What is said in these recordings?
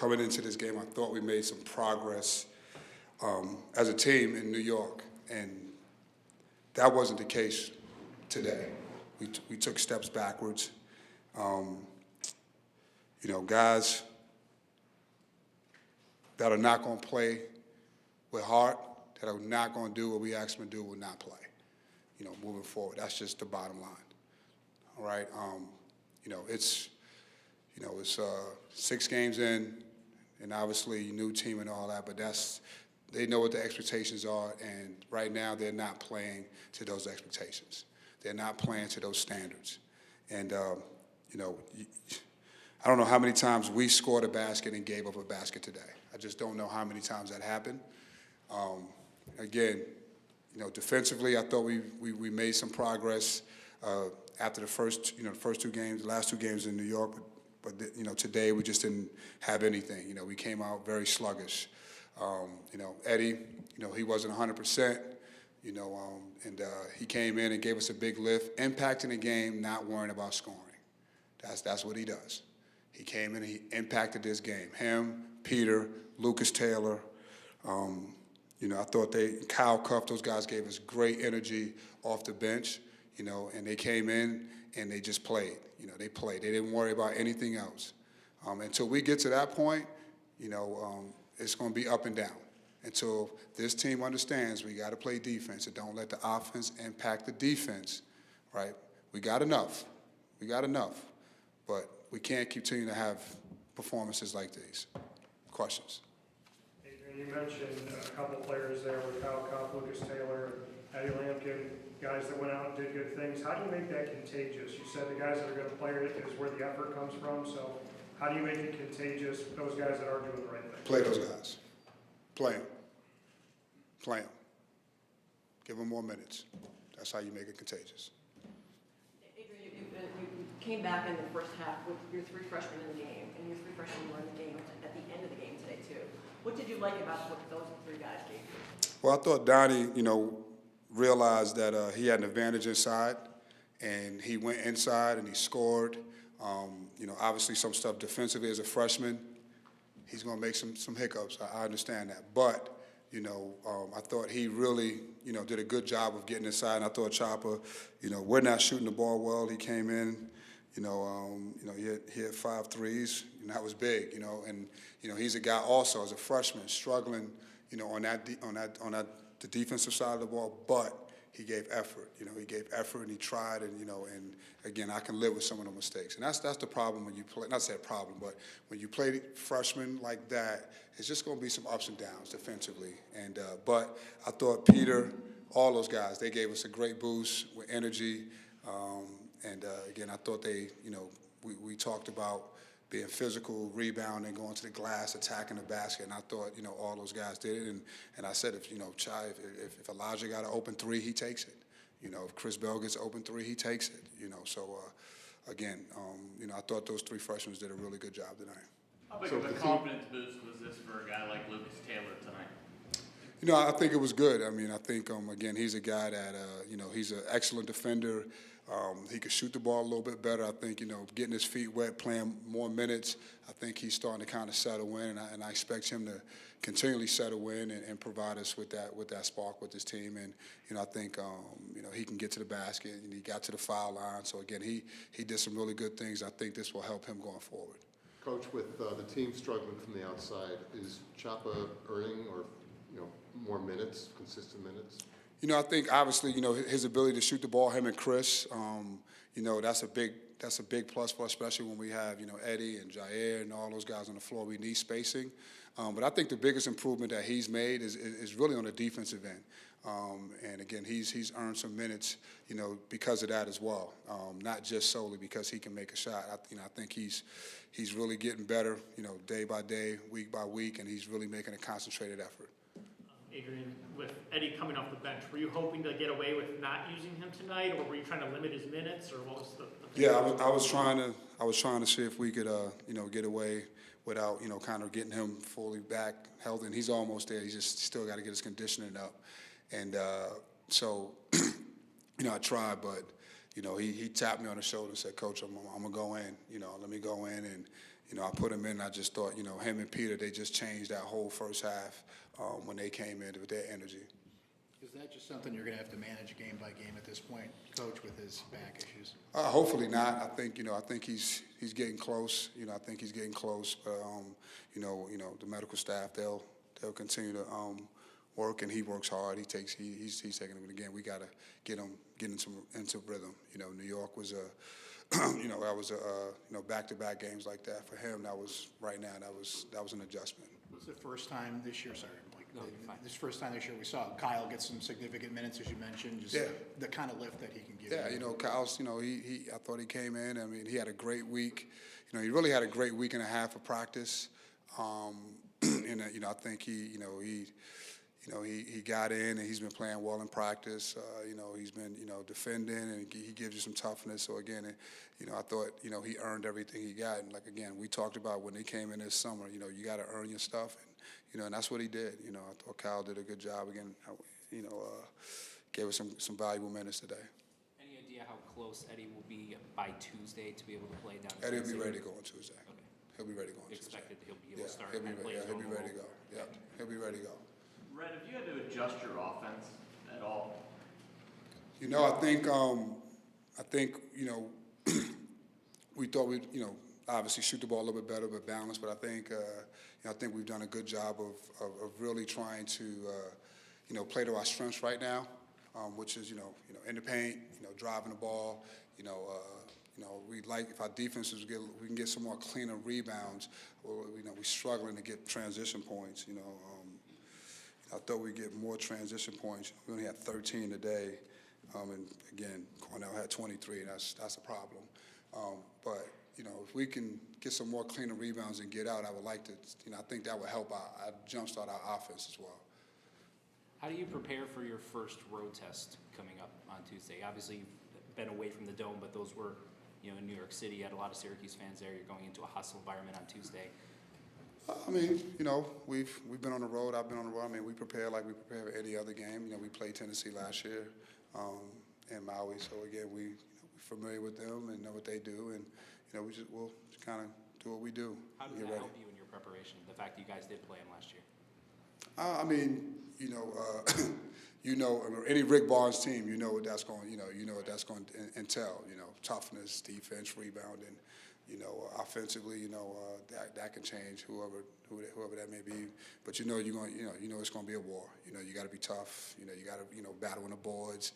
coming into this game, I thought we made some progress as a team in New York, and that wasn't the case today. We took steps backwards. Guys that are not going to play with heart, that are not going to do what we ask them to do, will not play. Moving forward, that's just the bottom line. All right. It's 6 games in, and obviously new team and all that, but they know what the expectations are, and right now they're not playing to those expectations. They're not playing to those standards. And, I don't know how many times we scored a basket and gave up a basket today. I just don't know how many times that happened. Again, defensively, I thought we made some progress after the first 2 games, the last 2 games in New York, but today we just didn't have anything. We came out very sluggish. Eddie, he wasn't 100%, and he came in and gave us a big lift, impacting the game, not worrying about scoring. That's what he does. He came in and he impacted this game. Him, Peter, Lucas Taylor. I thought Kyle Cuff, those guys gave us great energy off the bench, and they came in and they just played. They played. They didn't worry about anything else. Until we get to that point, it's going to be up and down. Until this team understands we got to play defense and don't let the offense impact the defense, right? We got enough. But we can't continue to have performances like these. Questions? Adrian, you mentioned a couple players there with Kyle Kopp, Lucas Taylor, Eddie Lampkin, guys that went out and did good things. How do you make that contagious? You said the guys that are going to play it is where the effort comes from. So how do you make it contagious, those guys that are doing the right thing? Play those guys. Play them. Give them more minutes. That's how you make it contagious. Adrian, you came back in the first half with your 3 freshmen in the game, and your 3 freshmen were in the game at the end of the game today, too. What did you like about what those 3 guys gave you? Well, I thought Donnie, realized that he had an advantage inside, and he went inside and he scored. Obviously some stuff defensively as a freshman, he's going to make some hiccups. I understand that. But, I thought he really, did a good job of getting inside. And I thought Chopper, we're not shooting the ball well. He came in, he had 5 threes, and that was big, And, he's a guy also as a freshman struggling, on the defensive side of the ball, but he gave effort. He gave effort and he tried, and and again, I can live with some of the mistakes. And that's the problem when you play. Not say a problem, but when you play freshmen like that, it's just going to be some ups and downs defensively. And but I thought Peter, all those guys, they gave us a great boost with energy. Again, I thought we talked about being physical, rebounding, going to the glass, attacking the basket, and I thought, all those guys did it. And I said, if Elijah got an open 3, he takes it. If Chris Bell gets an open 3, he takes it. So again, I thought those 3 freshmen did a really good job tonight. How big of a confidence boost was this for a guy like Lucas Taylor tonight? I think it was good. I think, again, he's a guy that, he's an excellent defender. He could shoot the ball a little bit better. I think, getting his feet wet, playing more minutes, I think he's starting to kind of settle in, and I expect him to continually settle in and provide us with that spark with his team. And, I think, he can get to the basket, and he got to the foul line. So, again, he did some really good things. I think this will help him going forward. Coach, with the team struggling from the outside, is Chapa earning or, more minutes, consistent minutes? I think obviously, his ability to shoot the ball, him and Chris, that's a big plus, especially when we have, Eddie and Jair and all those guys on the floor. We need spacing. But I think the biggest improvement that he's made is really on the defensive end. And again, he's earned some minutes, because of that as well. Not just solely because he can make a shot. I think he's really getting better, day by day, week by week, and he's really making a concentrated effort. Adrian, with Eddie coming off the bench, were you hoping to get away with not using him tonight, or were you trying to limit his minutes, or what was the Yeah, I was trying to see if we could, get away without, kind of getting him fully back healthy. And he's almost there. He's just still got to get his conditioning up. And so, I tried, but, he tapped me on the shoulder and said, Coach, I'm going to go in. Let me go in and, I put him in. I just thought, him and Peter, they just changed that whole first half when they came in with their energy. Is that just something you're going to have to manage game by game at this point, Coach, with his back issues? Hopefully not. I think he's getting close. I think he's getting close. But the medical staff, they'll continue to work, and he works hard. He's taking it again. We got to get him into rhythm. New York was that was back-to-back games like that for him. That was an adjustment. It's the first time this year, sorry, Mike. No, you're fine. This first time this year we saw Kyle get some significant minutes, as you mentioned, just Yeah. the kind of lift that he can give. Yeah, Kyle's, I thought he came in. I mean, he had a great week. He really had a great week and a half of practice. And I think he got in, and he's been playing well in practice. He's been, defending, and he gives you some toughness. So again, I thought, he earned everything he got. And like again, we talked about when they came in this summer. You got to earn your stuff, and that's what he did. I thought Kyle did a good job again. Gave us some valuable minutes today. Any idea how close Eddie will be by Tuesday to be able to play down? Eddie will be ready to go on Tuesday. Okay. He'll be ready to go on Tuesday. Expected he'll be able to start He'll and play his be normal ready to role. go. Yeah, he'll be ready to go. Red, have you had to adjust your offense at all? I think we thought we'd, obviously shoot the ball a little bit better, but balanced. But I think we've done a good job of really trying to, play to our strengths right now, which is, in the paint, driving the ball. We'd like if our defenses we can get some more cleaner rebounds. Or, we're struggling to get transition points. I thought we'd get more transition points. We only had 13 today, and again, Cornell had 23. That's a problem. But if we can get some more cleaner rebounds and get out, I would like to. I think that would help our jumpstart our offense as well. How do you prepare for your first road test coming up on Tuesday? Obviously, you've been away from the Dome, but those were, in New York City. You had a lot of Syracuse fans there. You're going into a hostile environment on Tuesday. I mean, we've been on the road. I've been on the road. I mean, we prepare like we prepare for any other game. We played Tennessee last year in Maui. So again, we're familiar with them and know what they do, and we'll just kind of do what we do. How does that help you in your preparation? The fact that you guys did play them last year. I mean, any Rick Barnes team, what that's going, what that's going to entail. Toughness, defense, rebounding. Offensively, that can change whoever that may be. But it's going to be a war. You got to be tough. You got to battle on the boards.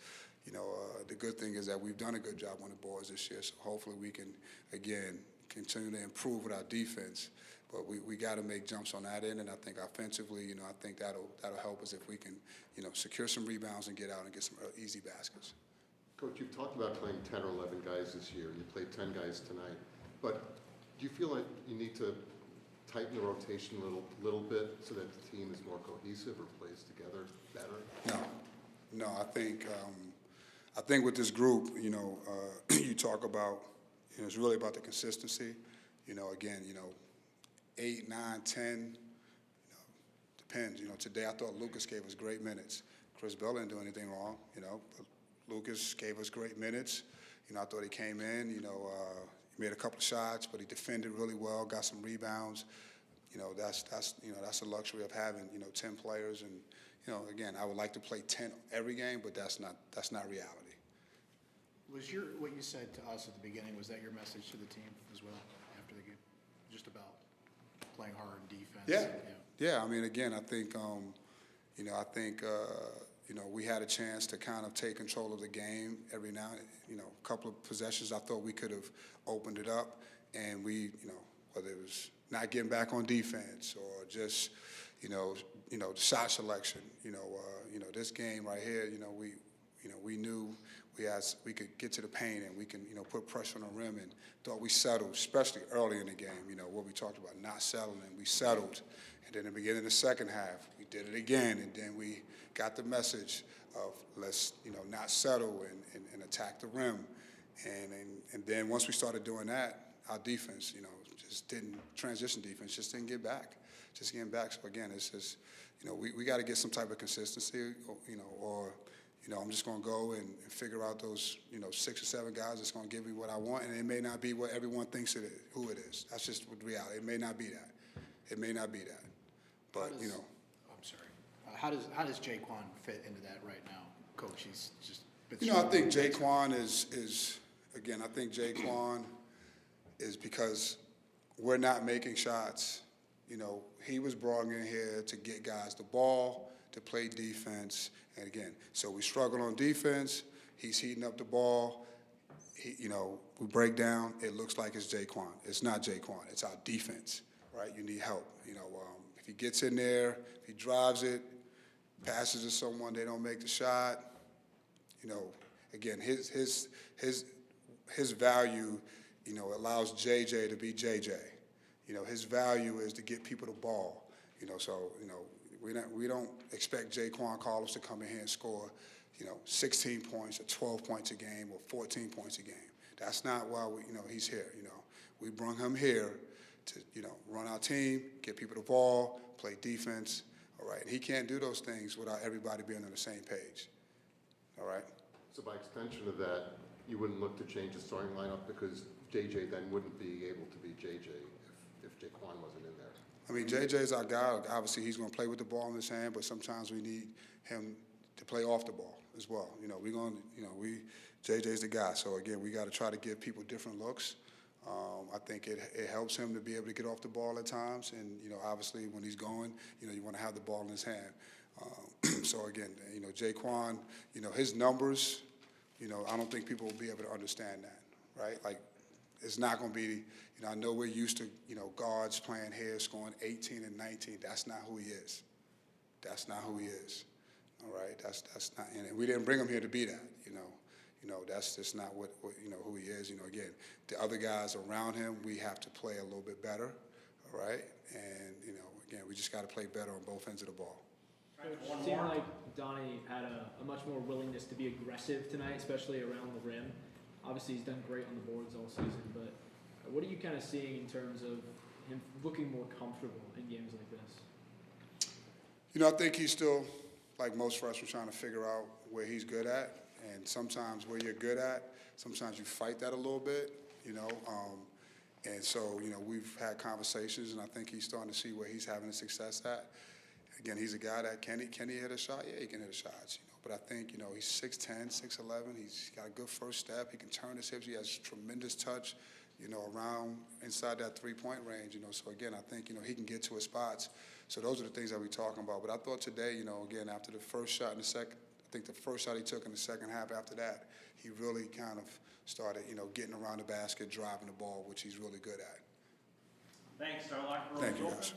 The good thing is that we've done a good job on the boards this year. So hopefully we can again continue to improve with our defense. But we got to make jumps on that end, and I think offensively, I think that'll help us if we can, secure some rebounds and get out and get some easy baskets. Coach, you've talked about playing 10 or 11 guys this year. You played 10 guys tonight. But do you feel like you need to tighten the rotation a little bit so that the team is more cohesive or plays together better? No. I think with this group, you talk about, it's really about the consistency. Again, 8, 9, 10, depends. Today I thought Lucas gave us great minutes. Chris Bell didn't do anything wrong, but Lucas gave us great minutes. I thought he came in, he made a couple of shots, but he defended really well, got some rebounds. That's the luxury of having, 10 players. And, again, I would like to play 10 every game, but that's not reality. Was what you said to us at the beginning, was that your message to the team as well after the game? Just about playing hard defense? Yeah. I mean, again, I think, we had a chance to kind of take control of the game every now and a couple of possessions. I thought we could have opened it up, and we, whether it was not getting back on defense or just, the shot selection. This game right here. We knew we could get to the paint and we can, put pressure on the rim, and thought we settled, especially early in the game. What we talked about, not settling. We settled, and then in the beginning of the second half, we did it again, and then we got the message of let's, not settle and attack the rim, and then once we started doing that, our defense, just didn't transition defense, just didn't get back, So again, it's just, we got to get some type of consistency, or I'm just going to go and figure out those, 6 or 7 guys that's going to give me what I want, and it may not be what everyone thinks it is, who it is. That's just the reality. It may not be that. It may not be that. But, I'm sorry. How does Jaquan fit into that right now, Coach? He's just I think Jaquan is again, I think Jaquan is because we're not making shots. He was brought in here to get guys the ball, to play defense, and again, so we struggle on defense. He's heating up the ball. We break down. It looks like it's Jaquan. It's not Jaquan. It's our defense, right? You need help. If he gets in there, if he drives it, passes to someone, they don't make the shot. Again, his value, allows JJ to be JJ. His value is to get people the ball. We don't expect Jaquan Carlos to come in here and score, 16 points or 12 points a game or 14 points a game. That's not why he's here. We bring him here to, run our team, get people the ball, play defense. All right, and he can't do those things without everybody being on the same page. All right. So by extension of that, you wouldn't look to change the starting lineup because JJ then wouldn't be able to be JJ if Jaquan wasn't in there. I mean, JJ's our guy. Obviously, he's going to play with the ball in his hand, but sometimes we need him to play off the ball as well. JJ's the guy. So again, we got to try to give people different looks. I think it helps him to be able to get off the ball at times, and obviously when he's going, you want to have the ball in his hand. So again, Jaquan, his numbers, I don't think people will be able to understand that, right? Like, it's not going to be, I know we're used to, guards playing here, scoring 18 and 19. That's not who he is. That's not who he is. All right, that's not, and we didn't bring him here to be that, that's just not what who he is. Again, the other guys around him, we have to play a little bit better, all right? And, again, we just got to play better on both ends of the ball. It seemed like Donnie had a much more willingness to be aggressive tonight, especially around the rim. Obviously, he's done great on the boards all season, but what are you kind of seeing in terms of him looking more comfortable in games like this? I think he's still, like most freshmen, trying to figure out where he's good at. And sometimes where you're good at, sometimes you fight that a little bit, And so, we've had conversations, and I think he's starting to see where he's having success at. Again, he's a guy that can he hit a shot? Yeah, he can hit a shot, But I think, he's 6'10", 6'11". He's got a good first step. He can turn his hips. He has tremendous touch, around inside that three-point range, So, again, I think, he can get to his spots. So those are the things that we're talking about. But I thought today, again, after the first shot in the second, I think the first shot he took in the second half after that, he really kind of started, getting around the basket, driving the ball, which he's really good at. Thanks, our locker room's Thank you, open. guys.